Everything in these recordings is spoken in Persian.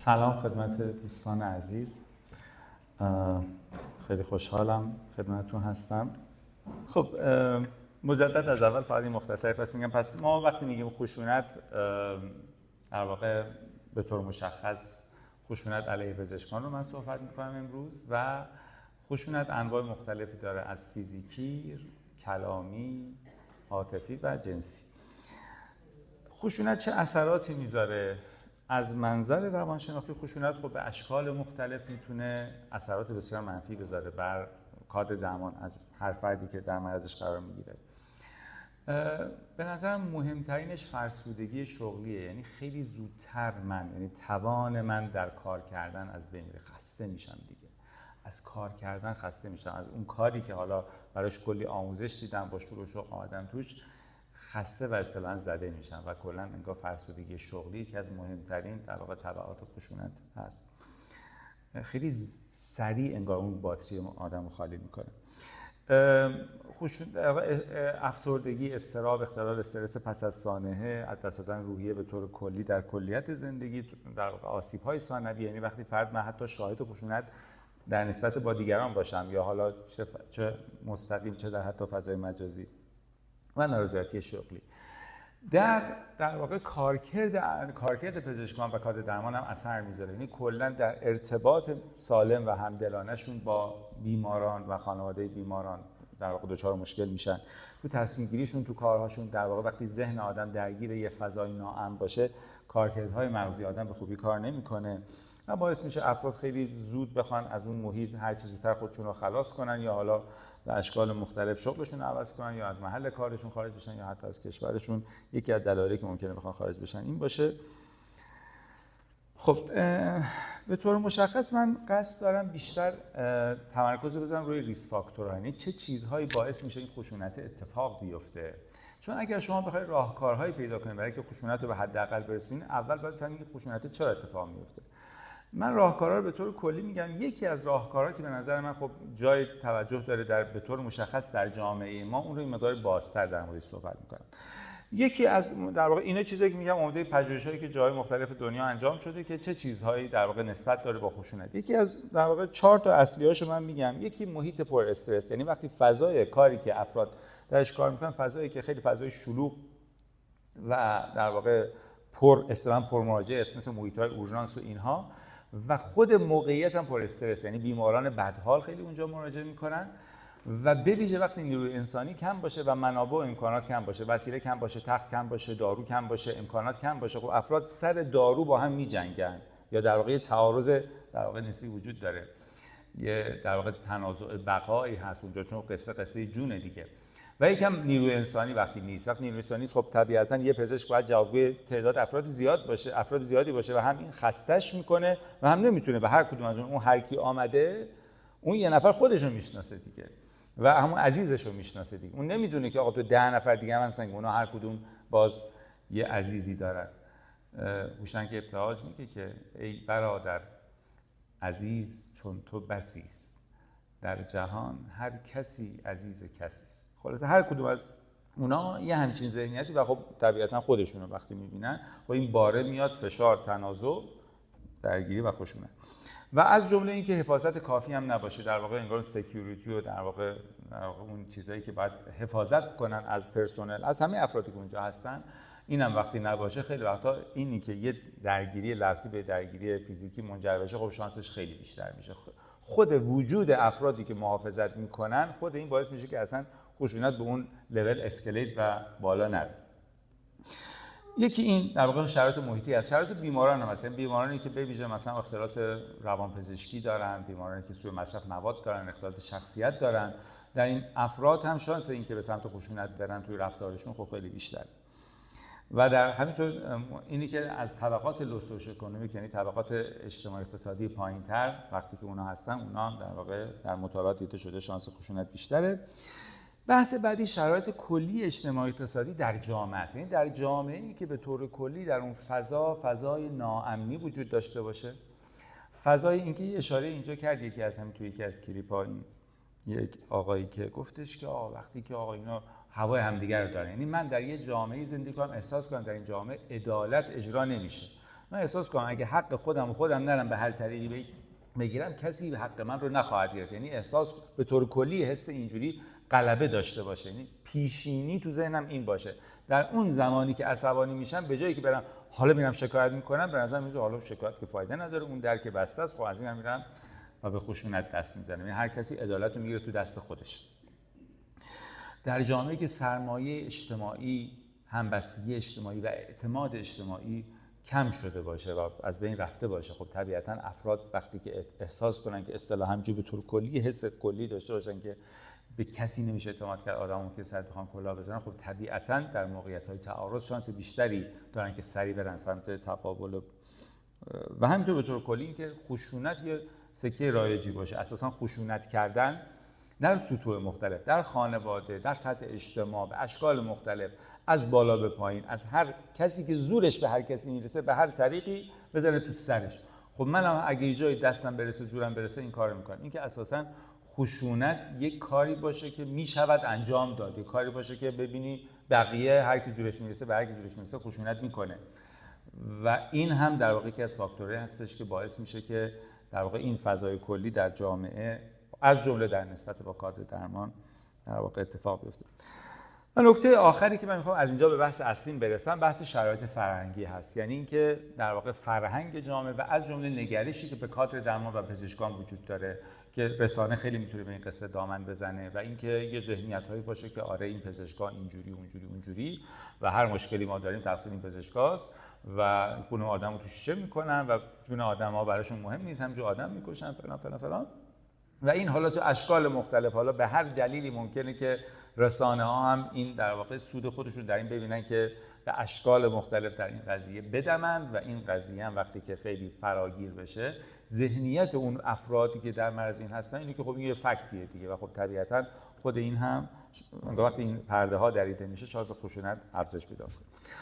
سلام خدمت دوستان عزیز. خیلی خوشحالم خدمتتون هستم. خب مجدد از اول فقط این مختصری پس میگم. پس ما وقتی میگیم خشونت در واقع به طور مشخص خشونت علیه پزشکان رو من صحبت میکنم امروز و خشونت انواع مختلفی داره، از فیزیکی، کلامی، عاطفی و جنسی. خشونت چه اثراتی میذاره؟ از منظر روانشناختی خشونت خب به اشکال مختلف میتونه اثرات بسیار منفی بذاره بر کادر درمان از هر فردی که در معرضش قرار میگیره. به نظرم مهمترینش فرسودگی شغلیه، یعنی خیلی زودتر یعنی توان من در کار کردن از بین میره، خسته میشم دیگه، از کار کردن خسته میشم، از اون کاری که حالا براش کلی آموزش دیدم با شروع شغل آدم توش خسته و اصطلاحاً زده میشن و کلا انگار فرسودگی شغلی یکی از مهمترین در واقع تبعات خشونت هست. خیلی سریع انگار اون باتری آدمو خالی میکنه. افسردگی، اضطراب، اختلال استرس پس از سانحه، از دست دادن روحیه به طور کلی در کلیت زندگی، در واقع آسیب‌های ثانوی، یعنی وقتی فرد من حتی شاهد خشونت در نسبت با دیگران باشم یا حالا چه مستقیم چه در حتی فضای مجازی، و نارضایتی شغلی. در واقع کارکرد پزشکان و کادر درمان هم اثر میذاره، یعنی کلا در ارتباط سالم و همدلانه‌شون با بیماران و خانواده بیماران در واقع دچار مشکل میشن. تو تصمیم گیریشون، تو کارهاشون، در واقع وقتی ذهن آدم درگیر یه فضای ناامن باشه، کارکردهای مغزی آدم به خوبی کار نمیکنه و باعث میشه افراد خیلی زود بخوان از اون محیط هر چیزی زودتر خودشون رو خلاص کنن یا حالا به اشکال مختلف شغلشون رو عوض کنن یا از محل کارشون خارج بشن یا حتی از کشورشون. یکی از دلایلی که ممکنه بخوان خارج بشن این باشه. خب به طور مشخص من قصد دارم بیشتر تمرکز بذارم روی ریسک فاکتورها، یعنی چه چیزهایی باعث میشه این خشونت اتفاق بیفته. چون اگر شما بخواید راهکارهایی پیدا کنید برای که خشونت رو به حداقل برسونید، اول باید بفهمید که خشونت چرا اتفاق میفته. من راهکارها رو به طور کلی میگم. یکی از راهکارها که به نظر من خب جای توجه داره به طور مشخص در جامعه ما، اون رو این مقدار بازتر در موردش صحبت میکنم. یکی از در واقع اینا چیزایی که میگم عمده پژوهش‌هایی که جای مختلف دنیا انجام شده که چه چیزهایی در واقع نسبت داره با خشونت. یکی از در واقع 4 تا اصلی‌هاشو من میگم. یکی محیط پر استرس، یعنی وقتی فضای کاری که افراد درش کار میکنن فضایی که خیلی فضای شلوغ و در واقع پر مراجعه است، مثل محیط‌های اورژانس و اینها، و خود موقعیت هم پر استرس، یعنی بیماران بدحال خیلی اونجا مراجعه میکنن و به ویژه وقتی نیروی انسانی کم باشه و منابع و امکانات کم باشه، وسیله کم باشه، تخت کم باشه، دارو کم باشه، امکانات کم باشه، خب افراد سر دارو با هم میجنگن یا در واقع تعارض در واقع نسبی وجود داره، یه در واقع تنازع بقایی هست اونجا، چون قصه جونه دیگه. و یکم نیروی انسانی وقتی نیست، وقتی نیروی انسانی نیست، خب طبیعتاً یه پزشک باید جوابگوی تعداد افراد زیادی باشه و هم این خستش میکنه و هم نمیتونه به هر کدوم از اون هر کی آمده اون یه نفر خودش رو میشناسه دیگه و همون عزیزش رو میشناسه دیگه. اون نمیدونه که آقا تو 10 نفر دیگه هم هستن که اونا هر کدوم باز یه عزیزی دارن. هوشنگ ابتهاج میگه که ای برادر عزیز چون تو بسی است، در جهان هر کسی عزیز کسی است. خلاصه هر کدوم از اونا یه همچین ذهنیتی و خب طبیعتا خودشونو وقتی میبینن خب این باره میاد، فشار، تنازع، درگیری و خشونت. و از جمله این که حفاظت کافی هم نباشه، در واقع انگار سکیوریتی و در واقع اون چیزایی که باید حفاظت کنن از پرسنل، از همه افرادی که اونجا هستن، اینم وقتی نباشه خیلی وقتا اینی که یه درگیری لفظی به درگیری فیزیکی منجر بشه خب شانسش خیلی بیشتر میشه. خود وجود افرادی که محافظت میکنن خود این باعث میشه که اصلا خشونت به اون لول اسکلیت و بالا نره. یکی این در واقع شرایط محیطی است. شرایط بیماران هم مثلا بیمارانی که به ویژه مثلا اختلالات روانپزشکی دارن، بیمارانی که سوء مصرف مواد دارن، اختلالات شخصیت دارن، در این افراد هم شانس این که به سمت خشونت برن توی رفتارشون خب خیلی بیشتره. و در همینطور اینی که از طبقات لو سوشیو اکونومیک، یعنی طبقات اجتماعی اقتصادی پایین‌تر وقتی که اونا هستن، اونا هم در واقع در مطالعات دیده شده شانس خشونت بیشتره. بحث بعدی شرایط کلی اجتماعی اقتصادی در جامعه است، یعنی در جامعه‌ای که به طور کلی در اون فضای ناامنی وجود داشته باشه. فضای اینکه یه اشاره اینجا کرد یکی از همین توی یکی از کلیپ‌ها، این یک آقایی که گفتش که وقتی که اینا هوای همدیگر رو دارن، یعنی من در یه جامعه زندگی کنم احساس کنم در این جامعه عدالت اجرا نمیشه من احساس کنم اگه حق خودم نرم به هر طریقی بگیرم، کسی به حق من رو نخواهد گرفت. یعنی احساس به طور کلی حس اینجوری غلبه داشته باشه، یعنی پیشینی تو ذهنم این باشه. در اون زمانی که عصبانی میشم، به جایی که برم حالا میرم شکایت میکنم، به نظر میاد حالا شکایت که فایده نداره، اون در که بسته است، خب از این میرم و به خشونت دست میزنم. یعنی هر کسی عدالت رو میگیره تو دست خودش. در جامعه‌ای که سرمایه اجتماعی، همبستگی اجتماعی و اعتماد اجتماعی کم شده باشه و از بین رفته باشه، خب طبیعتاً افراد وقتی که احساس کنن که اصطلاحاً به طور کلی حس کلی داشته باشن که به کسی نمیشه اعتماد کرد، آدمو که سر بخوام کلاه بزنن، خب طبیعتاً در موقعیت‌های تعارض شانس بیشتری دارن که سری برن سمت تقابل. و همینطور به طور کلی اینکه خشونت یه سکه رایجی باشه. اساساً خشونت کردن در سطوح مختلف، در خانواده، در سطح اجتماع، به اشکال مختلف، از بالا به پایین، از هر کسی که زورش به هر کسی میرسه به هر طریقی بزنه تو سرش. خب منم اگه یه جای دستم برسه، زورم برسه، این کارو میکنم. این که اساساً خشونت یک کاری باشه که میشود انجام داد، یک کاری باشه که ببینی بقیه هر کی زورش میرسه به هر کی زورش میرسه خشونت میکنه. و این هم در واقع یکی از فاکتورهایی هستش که باعث میشه که در واقع این فضای کلی در جامعه از جمله در نسبت با کادر درمان در واقع اتفاق بیفته. و نکته آخری که من میخوام از اینجا به بحث اصلیم برسم، بحث شرایط فرهنگی هست. یعنی اینکه در واقع فرهنگ جامعه و از جمله نگرشی که به کادر درمان و پزشکان وجود داره که رسانه خیلی میتونه به این قصه دامن بزنه و اینکه یه ذهنیت‌هایی باشه که آره این پزشکان اینجوری اونجوری و هر مشکلی ما داریم تقصیر این پزشکاست و خون آدمو تو شیشه میکنن و جون آدم‌ها براشون مهم نیست، همینجور آدم میکشن فلان. و این حالا تو اشکال مختلف، حالا به هر دلیلی ممکنه که رسانه ها هم این در واقع سود خودشون در این ببینن که به اشکال مختلف در این قضیه بدمند و این قضیه هم وقتی که خیلی فراگیر بشه، ذهنیت اون افرادی که در معرض این هستن اینه که خب این یه فکتیه دیگه و خب طبیعتاً خود این هم وقتی این پرده ها دریده میشه شانس خشونت افزایش پیدا کنه.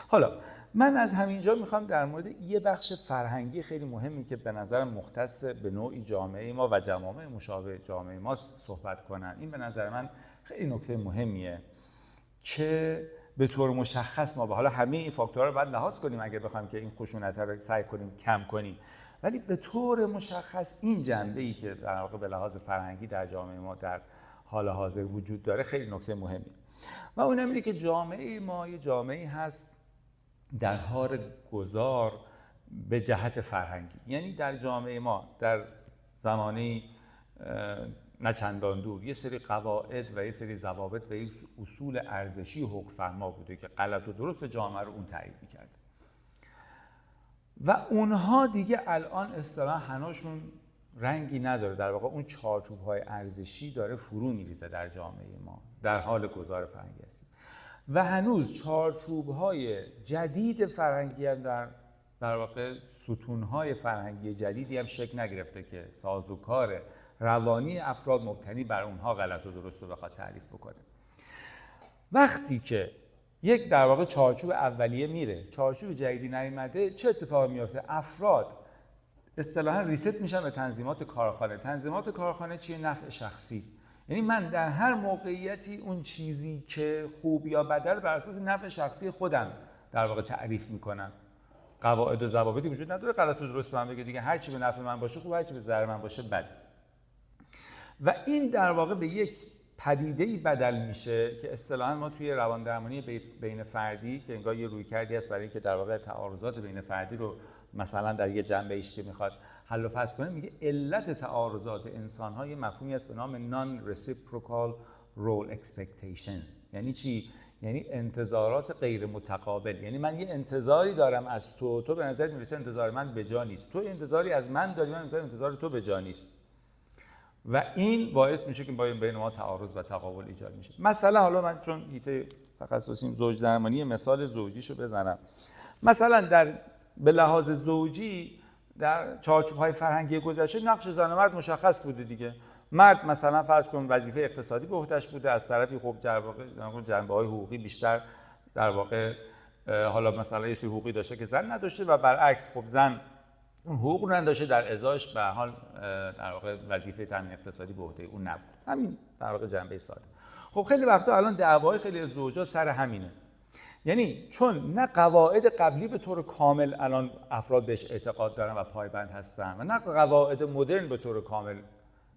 حالا من از همینجا میخوام در مورد یه بخش فرهنگی خیلی مهمی که به نظر مختص به نوعی جامعه ما و جوامع مشابه جامعه ما صحبت کنم. این به نظر من خیلی نکته مهمیه که به طور مشخص ما حالا همه این فاکتورها رو باید لحاظ کنیم اگر بخوایم که این خشونت رو سعی کنیم کم کنیم، ولی به طور مشخص این جنبه‌ای که در واقع به لحاظ فرهنگی در جامعه ما در حال حاضر وجود داره خیلی نکته مهمی و اون اینه که جامعه ما یه جامعه‌ای هست در حال گذار به جهت فرهنگی. یعنی در جامعه ما در زمانی نه چندان دور یه سری قواعد و یه سری ضوابط و یک اصول ارزشی حکم فرما بوده که غلط و درست جامعه رو اون تعیین می‌کرد و اونها دیگه الان اصطلاحاً هنوزشون رنگی نداره. در واقع اون چارچوب‌های ارزشی داره فرو می‌ریزه در جامعه ما، در حال گذار فرهنگی هستیم و هنوز چارچوب‌های جدید فرهنگی هم در واقع ستون‌های فرهنگی جدیدی هم شکل نگرفته که سازوکار روانی افراد مبتنی بر اونها غلط و درست رو بخواد تعریف بکنه. وقتی که یک در واقع چارچوب اولیه میره، چارچوب جدیدی نیامده، چه اتفاقی میفته؟ افراد اصطلاحاً ریست میشن به تنظیمات کارخانه. تنظیمات کارخانه چیه؟ نفع شخصی. یعنی من در هر موقعیتی اون چیزی که خوب یا بد رو بر اساس نفع شخصی خودم در واقع تعریف میکنم. قواعد و ضوابطی وجود نداره غلط و درست من بگه دیگه، هر چی به نفع من باشه خوب، هر چی به ضرر من باشه بد. و این در واقع به یک پدیده‌ای بدل میشه که اصطلاحاً ما توی رواندرمانی بین فردی که انگار یه رویکردی است برای اینکه در واقع تعارضات بین فردی رو مثلا در یه جنبه‌ایش که میخواد حل و فصل کنه، میگه علت تعارضات انسان‌ها یه مفهومی است به نام non-reciprocal role expectations. یعنی چی؟ یعنی انتظارات غیر متقابل. یعنی من یه انتظاری دارم از تو به نظر میرسه انتظار من به جا نیست، تو انتظاری از من داری، من انتظار تو به جا نیست و این باعث میشه که بین ما تعارض و تقابل ایجاد میشه. مثلا حالا من چون ایده تخصصیم زوج درمانی مثال زوجیشو بزنم. مثلا به لحاظ زوجی در چارچوب‌های فرهنگی گذشته نقش زن و مرد مشخص بوده دیگه. مرد مثلا فرض کن وظیفه اقتصادی به عهده‌اش بوده، از طرفی خب در واقع جنبه‌های حقوقی بیشتر در واقع حالا مثلا یه سری حقوقی داشته که زن نداشته و برعکس خب زن اون حقوق رو نداشته، در ازاش به حال در واقع وظیفه تامین اقتصادی به عهده اون نبود. همین در واقع جنبه ساده. خب خیلی وقتا الان دعوای خیلی از زوجا سر همینه. یعنی چون نه قواعد قبلی به طور کامل الان افراد بهش اعتقاد دارن و پایبند هستن و نه قواعد مدرن به طور کامل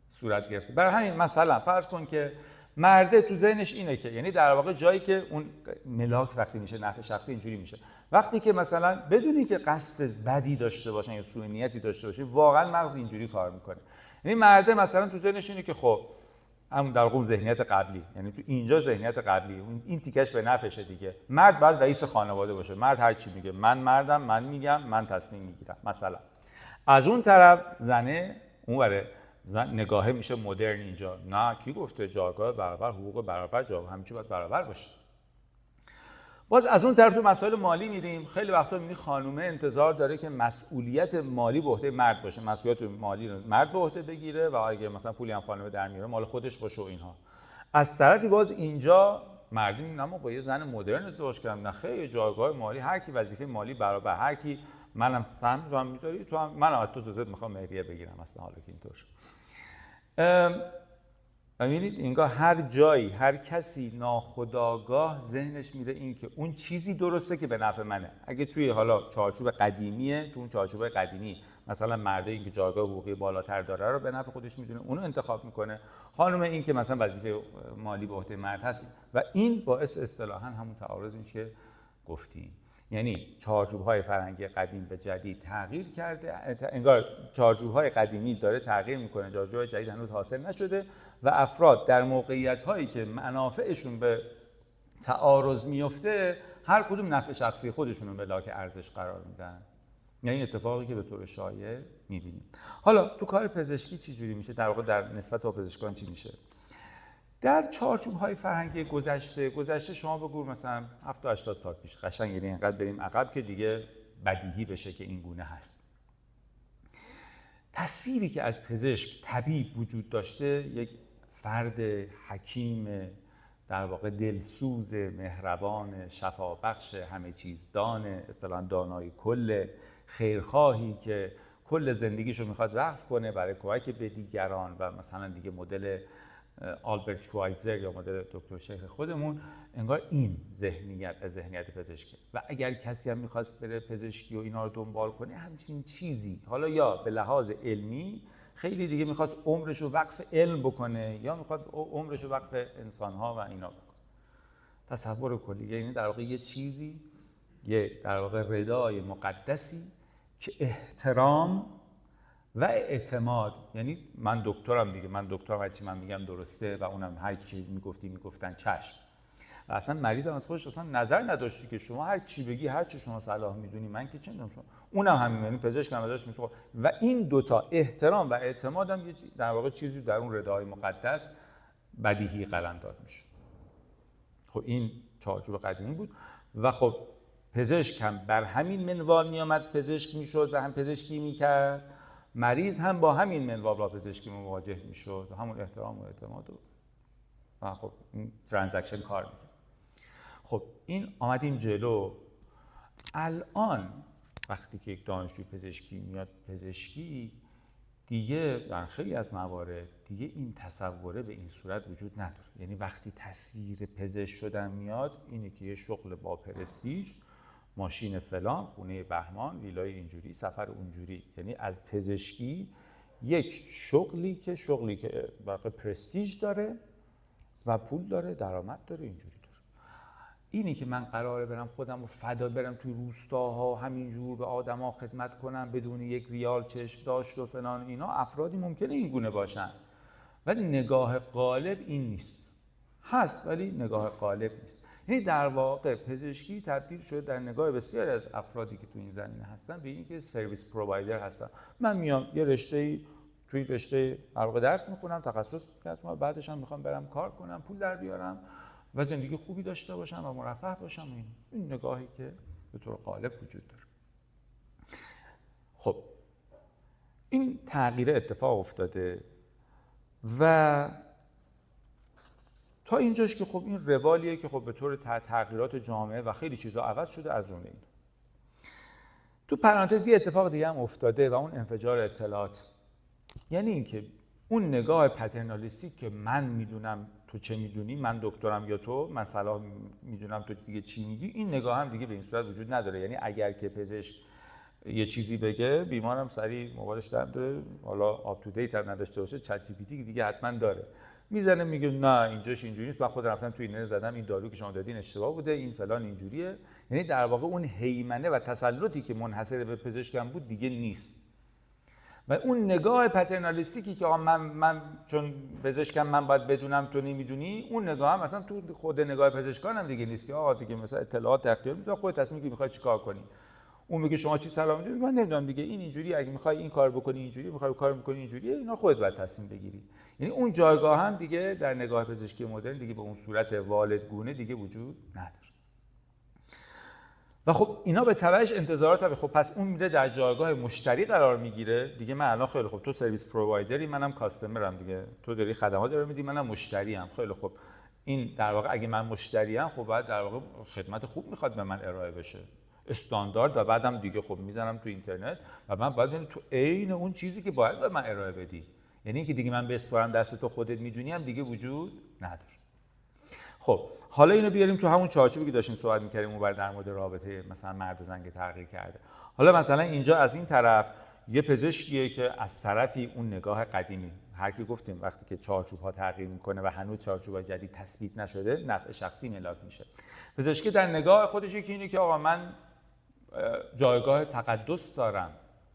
صورت گرفته. برای همین مثلا فرض کن که مرده تو ذهنش اینه که، یعنی در واقع جایی که اون ملاک وقتی میشه نفع شخصی اینجوری میشه، وقتی که مثلا بدونی که قصد بدی داشته باشن یا سوء نیتی داشته باشه، واقعا مغز اینجوری کار میکنه. یعنی مرده مثلا تو ذهنش اینه که خب همون در واقع ذهنیت قبلی، یعنی تو اینجا ذهنیت قبلی این تیکش به نفعشه دیگه، مرد باید رئیس خانواده باشه، مرد هر چی میگه، من مردم، من میگم، من تصمیم میگیرم. مثلا از اون طرف زنه اونوره زن نگاهه میشه مدرن اینجا، نه کی گفته جایگاه برابر، حقوق برابر، جایگاه همه چی باید برابر باشه. باز از اون طرف تو مسائل مالی میریم، خیلی وقتا میبینی خانومه انتظار داره که مسئولیت مالی به عهده مرد باشه، مسئولیت مالی رو مرد به عهده بگیره و اگه مثلا پولی هم خانومه در میاره مال خودش باشه و اینها. از طرفی باز اینجا مردی میگن با یه زن مدرن ازدواج کردم، نه خیلی جایگاه مالی، هر کی وظیفه مالی برابر، هر کی منم سهم تو هم میذاری، تو هم منم از تو زد میخوام مهریه بگیرم، اصلا حالا که اینطور شد. ببینید انگار هر جایی هر کسی ناخودآگاه ذهنش میره این که اون چیزی درسته که به نفع منه. اگه توی حالا چارچوب قدیمیه، تو اون چارچوب قدیمی مثلا مرده این که جایگاه حقوقی بالاتر داره رو به نفع خودش میدونه، اونو انتخاب میکنه، خانم این که مثلا وظیفه مالی به عهده مرد هست و این باعث اصطلاحاً همون تعارض میشه که گفتیم. یعنی چارچوب‌های فرهنگی قدیم به جدید تغییر کرده، انگار چارچوب‌های قدیمی داره تغییر میکنه، چارچوب‌های جدید هنوز حاصل نشده و افراد در موقعیت‌هایی که منافعشون به تعارض میفته هر کدوم نفع شخصی خودشون رو ملاک ارزش قرار میدن. یعنی این اتفاقی که به طور شایع می‌بینیم. حالا تو کار پزشکی چی جوری میشه؟ در واقع در نسبت به پزشکان چی میشه؟ در چارچوب‌های فرهنگی گذشته شما بگو مثلا 70-80 سال پیش قشنگ، یعنی اینقدر بریم عقب که دیگه بدیهی بشه که این گونه هست. تصویری که از پزشک طبیب وجود داشته، یک فرد حکیم در واقع دلسوز، مهربان، شفابخش، همه چیز دان، اصطلاحاً دانای کل، خیرخواهی که کل زندگیشو میخواد وقف کنه برای کمک به دیگران و مثلا دیگه مدل آلبرت شوایتزر یا مدل دکتر شیخ خودمون، انگار این ذهنیت پزشکی. و اگر کسی هم میخواست بره پزشکی و اینا رو دنبال کنه همچین چیزی، حالا یا به لحاظ علمی خیلی دیگه میخواست عمرش رو وقف علم بکنه یا میخواد عمرش رو وقف انسانها و اینا بکنه. تصور کلی، یعنی در واقع یه چیزی، یه در واقع ردای مقدسی که احترام و اعتماد، یعنی من دکترم دیگه، من دکترم هر چی من میگم درسته و اونم هر چی میگفتن چشم. و اصلا مریض هم از خودش اصلا نظر نداشتی که شما هر چی بگی، هر چی شما صلاح میدونی، من که چه میدونم شما، اونم همین، یعنی پزشک هم ازش میگه. و این دوتا احترام و اعتماد هم در واقع چیزی در اون ردای مقدس بدیهی قلمداد میشه. خب این چارچوب قدیمی بود و خب پزشک هم بر همین منوال میامد پزشک میشد و هم پزشکی میکرد، مریض هم با همین منوال با پزشکی مواجه میشد و همون احترام و اعتماد و خب این ترانزکشن کار میکرد. خب این آمدیم جلو. الان وقتی که یک دانشجوی پزشکی میاد پزشکی، دیگه در خیلی از موارد دیگه این تصوره به این صورت وجود نداره. یعنی وقتی تصویر پزشک شدن میاد اینه که یه شغل با پرستیژ، ماشین فلان، خونه بهمان، ویلای اینجوری، سفر اونجوری. یعنی از پزشکی یک شغلی که واقعا پرستیژ داره و پول داره، درآمد داره، اینجوری داره. اینی که من قراره برم خودم رو فدا برم توی روستاها همینجور به آدما خدمت کنم بدون یک ریال چشم داشت و فلان، اینا افرادی ممکنه این گونه باشن ولی نگاه غالب این نیست. هست ولی نگاه غالب نیست. یعنی در واقع پزشکی تبدیل شده در نگاه بسیاری از افرادی که تو این زمینه هستن به اینکه سرویس پرووایدر هستن. من میام یه توی رشته در واقع درس میخونم، تخصص میکنم، بعدش هم میخوام برم کار کنم، پول در بیارم و زندگی خوبی داشته باشم و مرفه باشم. این نگاهی که به طور غالب وجود داره. خب این تغییر اتفاق افتاده و تا اینجاش که خب این روالیه که خب به طور تغییرات جامعه و خیلی چیزا عوض شده. از جمله این تو پرانتز یه اتفاق دیگه هم افتاده و اون انفجار اطلاعات. یعنی اینکه اون نگاه پترنالیستی که من میدونم تو چه میدونی، من دکترم یا تو، من صلاح میدونم تو دیگه چی میگی، این نگاه هم دیگه به این صورت وجود نداره. یعنی اگر که پزشک یه چیزی بگه، بیمارم سریع موبایلش دم داره، حالا آپ تو دیت هم نداشته باشه، چت جی پی تی دیگه حتما داره، میزنه میگه نه اینجاش اینجوری نیست، من خودم رفتم تو اینترنت زدم این دارو که شما دادین اشتباه بوده، این فلان اینجوریه. یعنی در واقع اون هیمنه و تسلطی که منحصر به پزشکم بود دیگه نیست. و اون نگاه پترنالیستیکی که من چون پزشکم من باید بدونم تو نمیدونی، اون نگاه هم اصلا تو خود نگاه پزشکان هم دیگه نیست که آقا دیگه مثلا اطلاعات اختیار میذاری، خودت تصمیم میگیری میخوای چیکار کنی. اون میگه شما چی سلام میدونی، من نمیدونم دیگه، این اینجوری، اگه میخوای این کار بکنی اینجوری، میخوای کار بکنی اینجوریه، اینا خودت باید تصمیم بگیری. یعنی اون جایگاه هم دیگه در نگاه پزشکی مدرن دیگه به اون صورت والدگونه دیگه وجود نداره. و خب اینا به تبعش انتظارات هم، خب پس اون میره در جایگاه مشتری قرار میگیره دیگه. من الان خیلی خب تو سرویس پرووایدری، منم کاستمرم دیگه، تو داری خدمات داری میدی، منم مشتریم. خیلی خب این در واقع اگه من مشتریم، خب باید در واقع خدمت خوب میخواد به من ارائه بشه، استاندارد، و بعدم دیگه خب میزنم تو اینترنت و من باید ببینم تو عین اون چیزی که باید به من ارائه بدی. یعنی اینکه دیگه من بسپارم دست تو خودت میدونی هم دیگه وجود نداره. خب حالا اینو بیاریم تو همون چارچوبی که داشتیم صحبت می‌کردیم اون در مورد رابطه مثلا مرد و زن که تغییر کرده. حالا مثلا اینجا از این طرف یه پزشکیه که از طرفی اون نگاه قدیمی، هر کی گفتیم وقتی که چارچوب‌ها تغییر میکنه و هنوز چارچوب‌های جدید تثبیت نشده، نفع شخصی ملاک میشه. پزشکی در نگاه خودش یکی اینه که آقا من جایگاه تقدس دارم،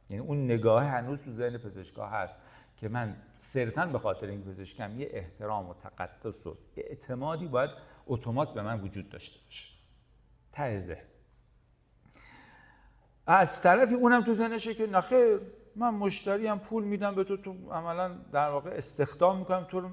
یعنی اون نگاه هنوز تو ذهن پزشکا هست که من صرفاً به خاطر این پزشکم یه احترام و تقدس و اعتمادی باید اتومات به من وجود داشته باشه ته ذهن. از طرفی اونم تو ذهنشه که نخیر، من مشتریم، پول میدم به تو عملاً در واقع استخدام میکنم تو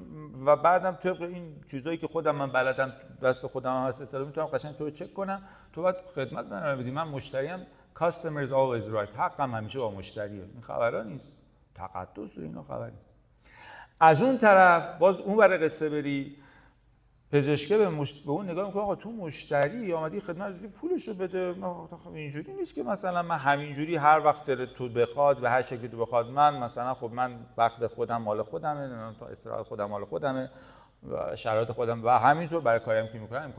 و بعدم طبق این چیزایی که خودم من بلدم دست خودم هست اطلاع میتونم قشنگ تو رو چک کنم، تو باید خدمت من رو بدی، من مشتریم، customers always right، حقم همیشه با مشتریه. این خبرا نیست، تقدس و اینا خبر نیست. از اون طرف باز اون ور قصه بری، پزشکه به اون نگاه میکنه آقا تو مشتری اومدی خدمت بدی پولشو بده، اینجوری نیست که مثلا من همینجوری هر وقت دلت تو بخواد به هر شکلی تو بخواد، من مثلا خب من وقت خودم مال خودمه، تا استراحت خودم مال خودمه و شرایط خودم و همینطور برای کاریم که میکنم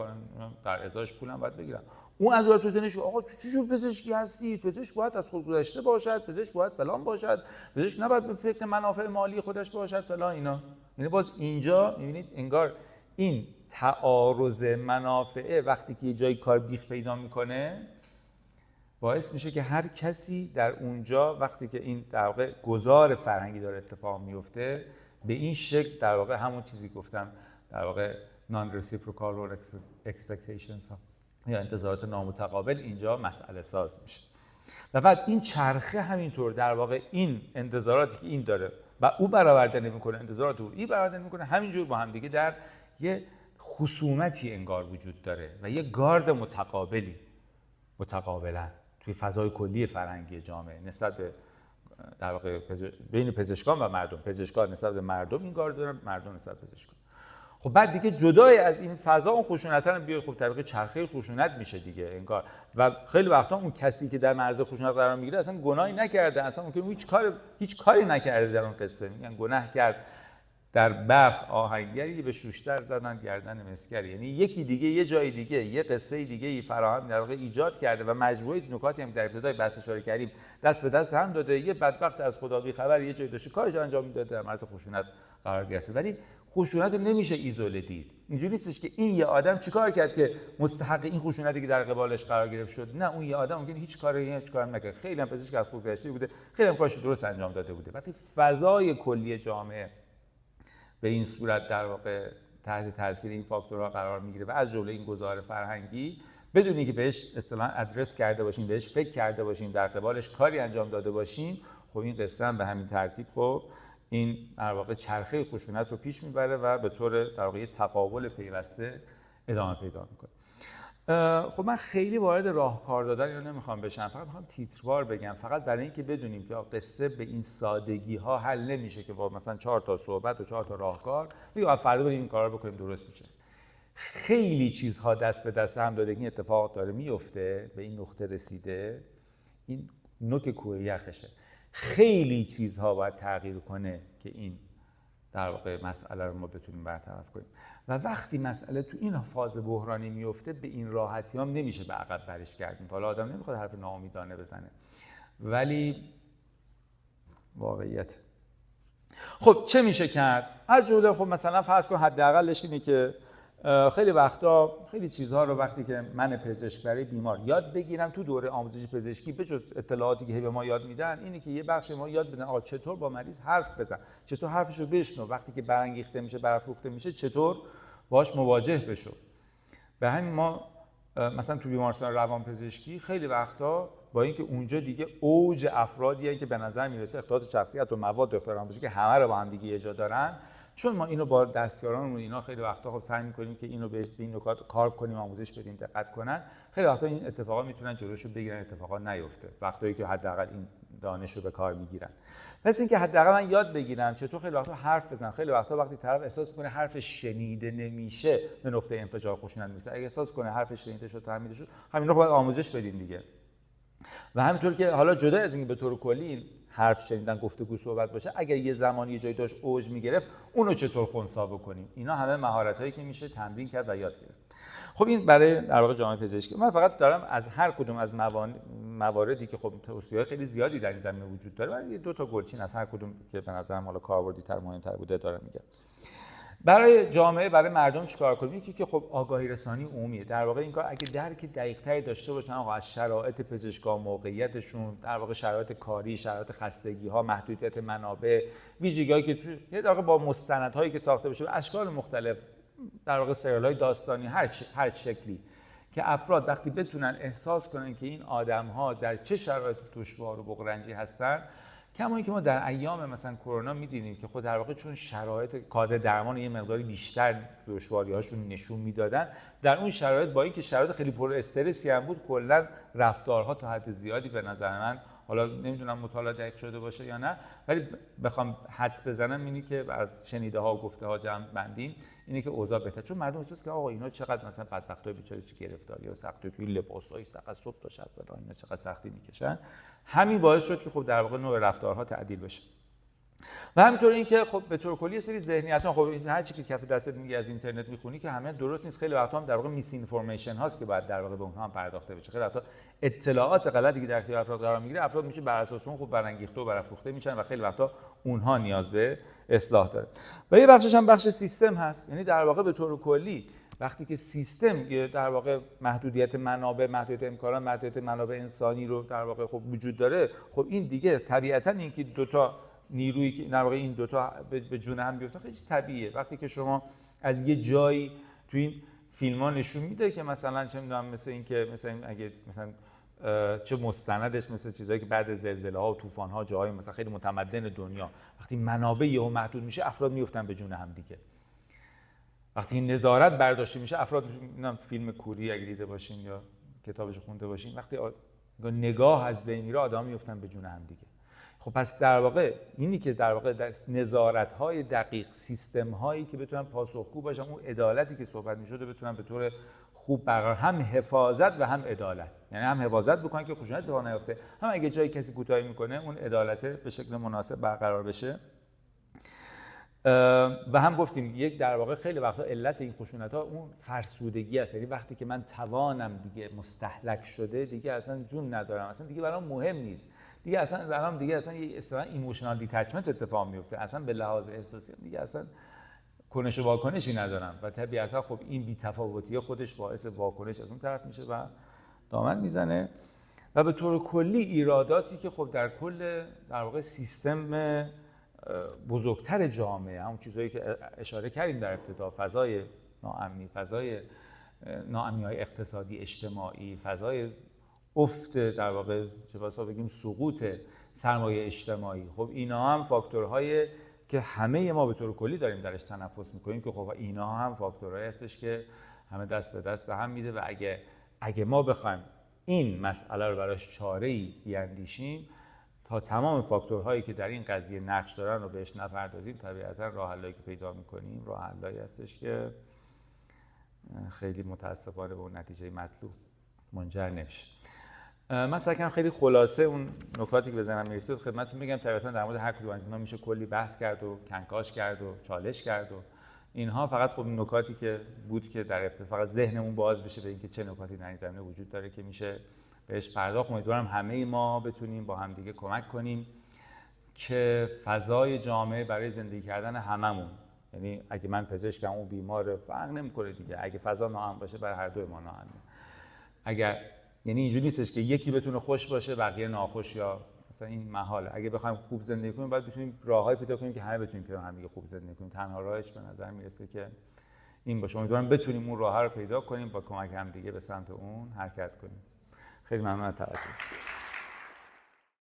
در ازاش پولم باید بگیرم. اون از اون تو ذهنش آقا تو چی جور پزشکی هستی؟ پزشک باید از خود گذشته باشد، پزشک باید فلان باشد، پزشک نباید به فکر منافع مالی خودش باشد فلان اینا. یعنی باز اینجا میبینید انگار این تعارض منافعه وقتی که یه جای کار بیخ پیدا میکنه باعث میشه که هر کسی در اونجا وقتی که این در واقع گذار فرهنگی داره اتفاق میفته به این شکل در واقع همون چیزی گفتم در واقع non-reciprocal expectations ها یا انتظارات نامتقابل اینجا مسئله ساز میشه. و بعد این چرخه همینطور در واقع این انتظاراتی که این داره و او برآورده نمیکنه، انتظارات او این برآورده نمیکنه، همینجور با هم دیگه در یه خصومتی انگار وجود داره و یه گارد متقابلا توی فضای کلی فرهنگی جامعه نسبت به در واقع بین پزشکان و مردم، پزشکان نسبت به مردم این گارد دارن، مردم نسبت به پزشکان. خب بعد دیگه جدای از این فضا اون خشونت رو بیاد، خب طبقه چرخه خشونت میشه دیگه انگار. و خیلی وقتا اون کسی که در معرض خشونت قرار میگیره اصلا گناهی نکرده، اصلا ممکنه هیچ کاری نکرده در اون قصه، میگن گناه کرد در برق آهنگری به شوشتر زدن گردن مسگری. یعنی یکی دیگه یه جای دیگه یه قصه دیگه فراهم در واقع ایجاد کرده و مجموعه نکاتی هم در ابتدای بحث اشاره کردیم دست به دست هم داده، یه بدبخت از خدا بی خبر یه جای داشته کارش انجام میداده در معرض خشونت قرار گرفته. ولی خشونت رو نمیشه ایزوله دید. اینجوری نیستش که این یه آدم چیکار کرد که مستحق این خشونتی که در قبالش قرار گرفت شد. نه، اون یه آدم ممکن هیچ کاری نکرد، خیلی هم پزشک خوب گشته بوده، خیلی هم کارش درست انجام داده بوده. وقتی فضای کلی جامعه به این صورت در واقع تحت تاثیر این فاکتورها قرار میگیره و از جمله این گزار فرهنگی بدونی که بهش اصطلاحاً ادرس کرده باشیم، بهش فکر کرده باشیم، در قبالش کاری انجام داده باشیم، خب این قصه هم به همین ترتیب خب این در واقع چرخه خشونت رو پیش میبره و به طور در واقع تقابل پیوسته ادامه پیدا میکنه. خب من خیلی وارد راهکار دادن اینو نمیخوام بشم، فقط میخوام تیتروار بگم، فقط برای اینکه بدونیم که قصه به این سادگی ها حل نمیشه که با مثلا 4 تا صحبت و 4 تا راهکار بگیم فردا بریم این کارا رو بکنیم درست میشه. خیلی چیزها دست به دست هم دادگی اتفاق داره میفته، به این نقطه رسیده، این نوک کوه یخشه. خیلی چیزها باید تغییر کنه که این در واقع مسئله رو ما بتونیم برطرف کنیم. و وقتی مسئله تو این فاز بحرانی میفته به این راحتی هم نمیشه به عقب برش گردید. حالا آدم نمیخواد حرف ناامیدانه بزنه، ولی واقعیت. خب چه میشه کرد؟ از جمله خب مثلا فرض کن حداقلش اینه که خیلی وقتا خیلی چیزها رو وقتی که من پزشک برای بیمار یاد بگیرم تو دوره آموزش پزشکی، به جز اطلاعاتی که به ما یاد میدن، اینه که یه بخش ما یاد بدن آقا چطور با مریض حرف بزن، چطور حرفشو بشنو، وقتی که برانگیخته میشه، برافروخته میشه، چطور باهاش مواجه بشو. به همین ما مثلا تو بیمارستان روانپزشکی خیلی وقتا با اینکه اونجا دیگه اوج افرادیه که به نظر میرسه اختلالات شخصیت و مواد دکتر روانپزشکی که همه رو با هم دیگه یه جا دارن، چون ما اینو با دستیاران و اینا خیلی وقتا خب سعی می‌کنیم که اینو به این نکات کار کنیم، آموزش بدیم، دقت کنن، خیلی وقتا این اتفاقا میتونن جلوشو بگیرن، اتفاقا نیفته وقتی که حداقل این دانش رو به کار میگیرن. پس اینکه حداقل من یاد بگیرم چطور خیلی وقتا حرف بزنم. خیلی وقتا وقتی طرف احساس می‌کنه حرف شنیده نمیشه به نقطه انفجار خشونت میرسه. اگه احساس کنه حرف شنیده شد، فهمیده شد، همینا رو باید آموزش بدیم دیگه. و همینطور که حالا جدا از اینکه به طور کلی حرف شنیدن، گفتگو، صحبت باشه، اگر یه زمانی یه جایی داشت اوج میگرفت، اونو چطور خنثی بکنیم. اینا همه مهارتایی که میشه تمرین کرد و یاد گرفت. خب این برای در واقع جامعه پزشکی. من فقط دارم از هر کدوم از مواردی که خب توصیه‌های خیلی زیادی در این زمینه وجود داره، من یه دو تا گلچین از هر کدوم که به نظرم حالا کاربردی‌تر، مهم‌تر بوده دارم میگم. برای جامعه، برای مردم چیکار کنیم؟ یکی که خب آگاهی رسانی عمومیه. در واقع این کار اگه درک دقیق‌تری داشته باشن آقا از شرایط پزشکا، موقعیتشون، در واقع شرایط کاری، شرایط خستگی‌ها، محدودیت منابع، ویژگی‌هایی که تو یه در واقع با مستندهایی که ساخته بشه، اشکال مختلف، در واقع سریال‌های داستانی هر شکلی، که افراد وقتی بتونن احساس کنن که این آدم‌ها در چه شرایط دشوار و بغرنجی هستن، کما اینکه ما در ایام مثلا کرونا می‌دیدیم که خود در واقع چون شرایط کادر درمان یه مقداری بیشتر دشواری‌هاشون نشون میدادن، در اون شرایط با اینکه شرایط خیلی پر استرسی هم بود، کلا رفتارها تا حد زیادی به نظر من، حالا نمیدونم مطالعه دقیق شده باشه یا نه، ولی بخوام حدس بزنم اینی که از شنیده ها و گفته ها جمع بندیم اینه که اوضاع بهتر، چون مردم احساس که آقا اینا چقدر مثلا بدبختای بیچاره چه گرفتاری و سختی توی لباسای فقط صبح تا شب فلان، اینا چقدر سختی میکشن. همین باعث شد که خب در واقع نوع رفتارها تعدیل بشه. و همینطور اینکه خب به طور کلی یه سری ذهنیت‌ها، خب هر چی که کف دستت میگی از اینترنت میخونی که همه درست نیست، خیلی وقتا هم در واقع میس اینفورمیشن هاست که باید در واقع به اونها هم پرداخته بشه. خیلی وقتا اطلاعات غلطی که در اختیار افراد قرار میگیره، افراد میشه بر اساس اون خوب برانگیخته و برافروخته میشن و خیلی وقتا اونها نیاز به اصلاح داره. و یه بخشش هم بخش سیستم هست، یعنی در واقع به طور کلی وقتی که سیستم در واقع محدودیت منابع، محدودیت امکانات، محدودیت منابع انسانی رو در واقع خب وجود داره، خب این دیگه طبیعتاً اینکه دو تا نیرویی که در واقع این دوتا به جون هم بیفتن خیلی طبیعیه. وقتی که شما از یه جایی تو این فیلم‌ها نشون میده که مثلا چه می‌دونم مثل این که مثلا اگه مثلا چه مستندش مثل چیزایی که بعد زلزله‌ها و طوفان‌ها جاهای مثلا خیلی متمدن دنیا وقتی منابع یهو محدود میشه افراد میافتن به جون هم دیگه. وقتی این نظارت برداشته میشه افراد، فیلم کوری اگه دیده باشین یا کتابش خونده باشین، وقتی نگاه از بین میره آدم میافتن به جون هم دیگه. خب پس در واقع اینی که در واقع نظارت‌های دقیق، سیستم‌هایی که بتونن پاسخگو باشن، اون عدالتی که صحبت می‌شده بتونن به طور خوب برقرار، هم حفاظت و هم عدالت، یعنی هم حفاظت بکنن که خشونت اتفاق نیفته، هم اگه جایی کسی کوتاهی میکنه اون عدالت به شکل مناسب برقرار بشه. و هم گفتیم یک در واقع خیلی وقتا علت این خشونت‌ها اون فرسودگی است، یعنی وقتی که من توانم دیگه مستهلک شده، دیگه اصلا جون ندارم، اصلا دیگه برام مهم نیست، دیگه اصلا برام دیگه اصلا یه اصطلاح ایموشنال دیتچمنت اتفاق میفته، اصلا به لحاظ احساسی دیگه اصلا کنش و واکنشی ندارم و طبیعتا خب این بی‌تفاوتی خودش باعث واکنش از اون طرف میشه و دامن میزنه. و به طور کلی ایراداتی که خب در کل در واقع سیستم بزرگتر جامعه، همون چیزایی که اشاره کردیم در ابتدا، فضای ناامنی، فضای ناامنی‌های اقتصادی اجتماعی، فضای افت در واقع چه بسا بگیم سقوط سرمایه اجتماعی، خب اینا هم فاکتورهای که همه ما به طور کلی داریم درش تنفس میکنیم که خب اینا هم فاکتورهایی هستش که همه دست به دست هم میده و اگه ما بخوایم این مسئله رو براش چاره‌ای بیاندیشیم تا تمام فاکتورهایی که در این قضیه نقش دارن رو بهش نپردازیم، طبیعتا راه حلایی که پیدا میکنیم راه حلایی هستش که خیلی متاسفانه به اون نتیجه مطلوب منجر نمیشه. من سعی کردم خیلی خلاصه اون نکاتی که به ذهنم میرسید خدمتتون بگم. طبعا در مورد هر کدوم از اینا میشه کلی بحث کرد و کنکاش کرد و چالش کرد و اینها. فقط خب نکاتی که بود که در ابتدا فقط ذهنمون باز بشه به اینکه چه نکاتی در این زمینه وجود داره که میشه بهش پرداخت. امیدوارم همه ما بتونیم با هم دیگه کمک کنیم که فضای جامعه برای زندگی کردن هممون، یعنی اگه من پزشکم اون بیماره فرق نمیکنه دیگه، اگه فضا ناامن باشه برای هر دوی ما ناامنه. اگر یعنی اینجوری نیستش که یکی بتونه خوش باشه بقیه ناخوش، یا مثلا این محاله. اگه بخوایم خوب زندگی کنیم باید بتونیم راههایی پیدا کنیم که همه بتونیم کنار هم دیگه خوب زندگی کنیم. تنها راهش به نظر میرسه که این باشه. امیدوارم بتونیم اون راه رو پیدا کنیم، با کمک هم دیگه به سمت اون حرکت کنیم. خیلی ممنون از توجه.